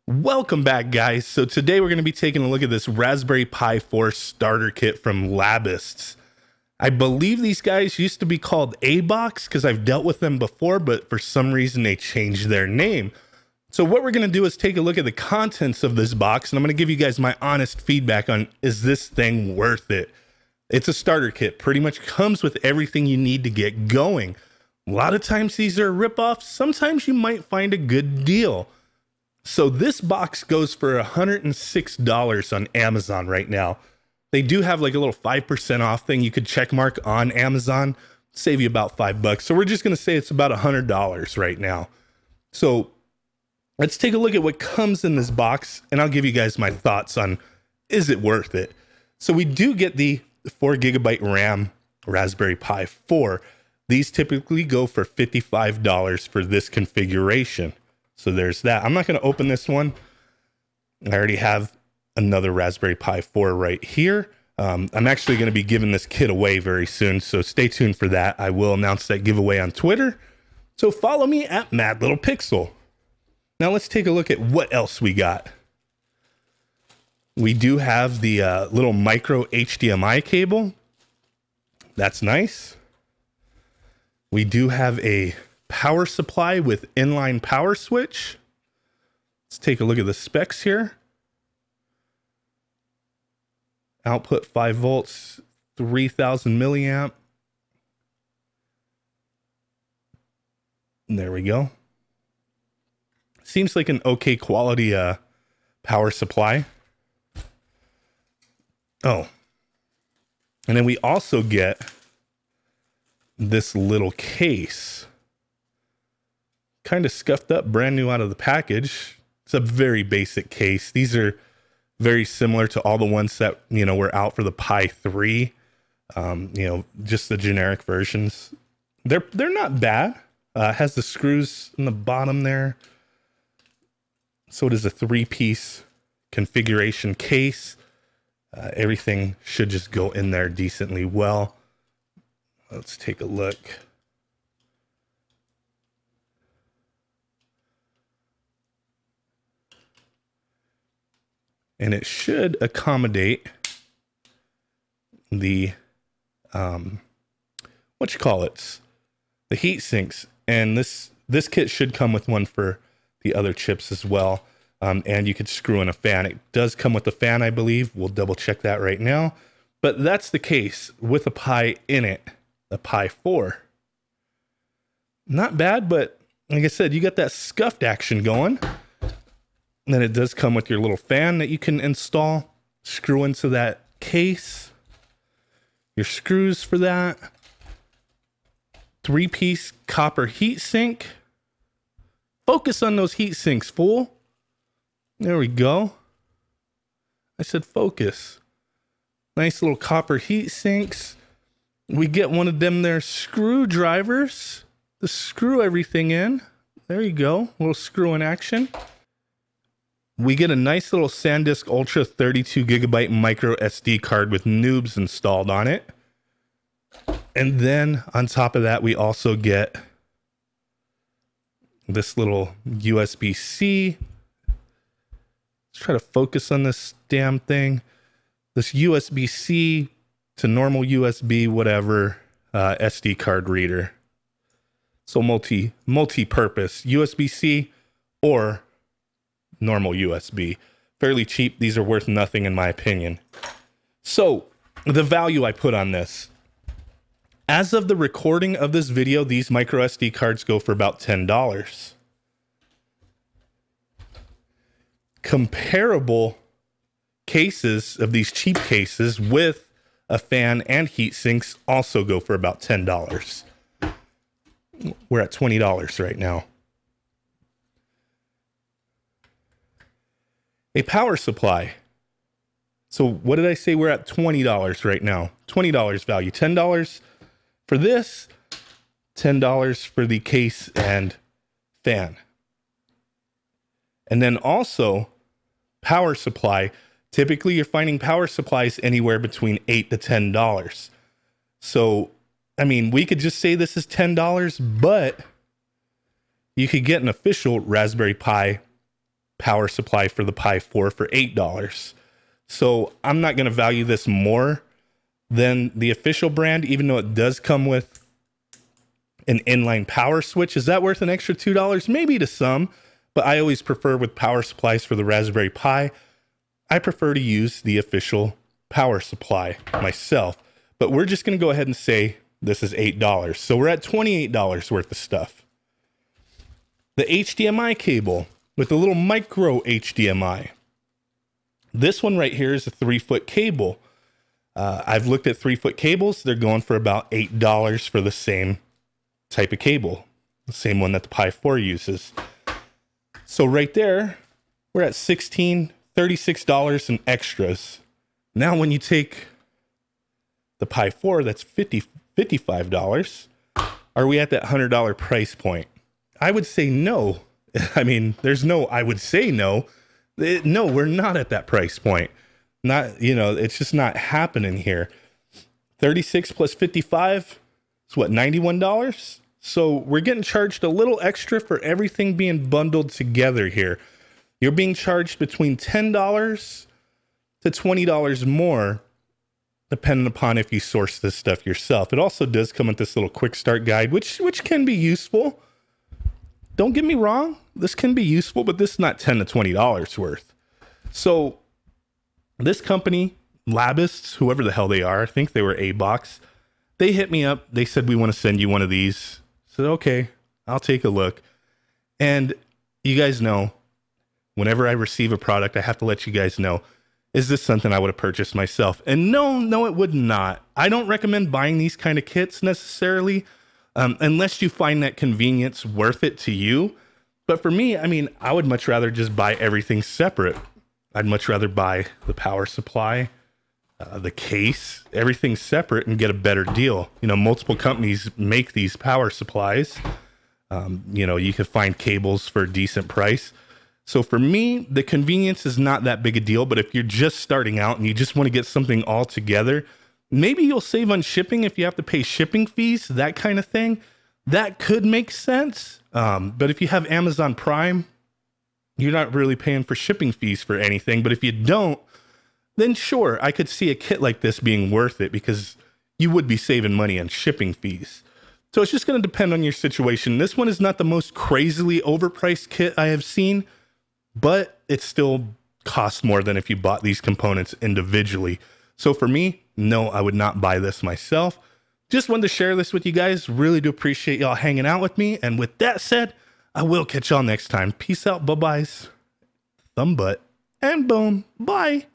Welcome back, guys. So today we're going to be taking a look at this Raspberry Pi 4 starter kit from Labists. I believe these guys used to be called A-Box because I've dealt with them before, but for some reason they changed their name. So what we're going to do is take a look at the contents of this box, and I'm going to give you guys my honest feedback on, is this thing worth it? It's a starter kit, pretty much comes with everything you need to get going. A lot of times these are ripoffs. Sometimes you might find a good deal. So this box goes for $106 on Amazon right now. They do have like a little 5% off thing you could check mark on Amazon, save you about $5. So we're just going to say it's about $100 right now. So let's take a look at what comes in this box, and I'll give you guys my thoughts on, is it worth it? So we do get the 4GB RAM Raspberry Pi 4. These typically go for $55 for this configuration. So there's that. I'm not going to open this one. I already have another Raspberry Pi 4 right here. I'm actually going to be giving this kit away very soon, so stay tuned for that. I will announce that giveaway on Twitter. So follow me at Madlittlepixel. Now let's take a look at what else we got. We do have the little micro HDMI cable. That's nice. We do have a power supply with inline power switch. Let's take a look at the specs here. Output 5 volts, 3000 milliamp. There we go. Seems like an okay quality power supply. Oh, and then we also get this little case. Kind of scuffed up, brand new out of the package. It's a very basic case. These are very similar to all the ones that, you know, were out for the Pi 3. Just the generic versions. They're not bad. Has the screws in the bottom there. So it is a 3-piece configuration case. Everything should just go in there decently well. Let's take a look. And it should accommodate the, the heat sinks. And this kit should come with one for the other chips as well. And you could screw in a fan. It does come with a fan, I believe. We'll double check that right now. But that's the case with a Pi in it, a Pi 4. Not bad, but like I said, you got that scuffed action going. And then it does come with your little fan that you can install, screw into that case, your screws for that, 3-piece copper heat sink. Focus on those heat sinks, fool. There we go. I said focus. Nice little copper heat sinks. We get one of them there screwdrivers to screw everything in. There you go, a little screw in action. We get a nice little SanDisk Ultra 32GB micro SD card with noobs installed on it. And then on top of that, we also get this little USB-C. Let's try to focus on this damn thing. This USB-C to normal USB, whatever, SD card reader. So multi-purpose USB-C or normal USB. Fairly cheap. These are worth nothing in my opinion. So the value I put on this. As of the recording of this video, these micro SD cards go for about $10. Comparable cases of these cheap cases with a fan and heat sinks also go for about $10. We're at $20 right now. A power supply. So what did I say? We're at $20 right now. $20 value. $10 for this. $10 for the case and fan. And then also power supply. Typically you're finding power supplies anywhere between $8 to $10. So, I mean, we could just say this is $10, but you could get an official Raspberry Pi power supply for the Pi 4 for $8. So I'm not going to value this more than the official brand, even though it does come with an inline power switch. Is that worth an extra $2? Maybe to some, but I always prefer with power supplies for the Raspberry Pi, I prefer to use the official power supply myself. But we're just going to go ahead and say this is $8. So we're at $28 worth of stuff. The HDMI cable with a little micro HDMI. This one right here is a 3-foot cable. I've looked at 3-foot cables. They're going for about $8 for the same type of cable, the same one that the Pi 4 uses. So right there, we're at $36 in extras. Now when you take the Pi 4, that's $55. Are we at that $100 price point? I would say no. I mean, there's no, I would say no. No, we're not at that price point. Not, you know, it's just not happening here. 36 plus 55 is what, $91? So we're getting charged a little extra for everything being bundled together here. You're being charged between $10 to $20 more, depending upon if you source this stuff yourself. It also does come with this little quick start guide, which can be useful. Don't get me wrong, this can be useful, but this is not $10 to $20 worth. So this company, Labists, whoever the hell they are, I think they were A-Box, they hit me up. They said, we want to send you one of these. I said, okay, I'll take a look. And you guys know, whenever I receive a product, I have to let you guys know, is this something I would have purchased myself? And no, it would not. I don't recommend buying these kind of kits necessarily, unless you find that convenience worth it to you. But for me, I mean, I would much rather just buy everything separate. I'd much rather buy the power supply, the case, everything separate and get a better deal. You know, multiple companies make these power supplies. You know, you can find cables for a decent price. So for me, the convenience is not that big a deal, but if you're just starting out and you just want to get something all together, maybe you'll save on shipping if you have to pay shipping fees, that kind of thing. That could make sense. But if you have Amazon Prime, you're not really paying for shipping fees for anything. But if you don't, then sure, I could see a kit like this being worth it because you would be saving money on shipping fees. So it's just going to depend on your situation. This one is not the most crazily overpriced kit I have seen, but it still costs more than if you bought these components individually. So for me, no, I would not buy this myself. Just wanted to share this with you guys. Really do appreciate y'all hanging out with me. And with that said, I will catch y'all next time. Peace out, bye-byes, thumb butt, and boom, bye.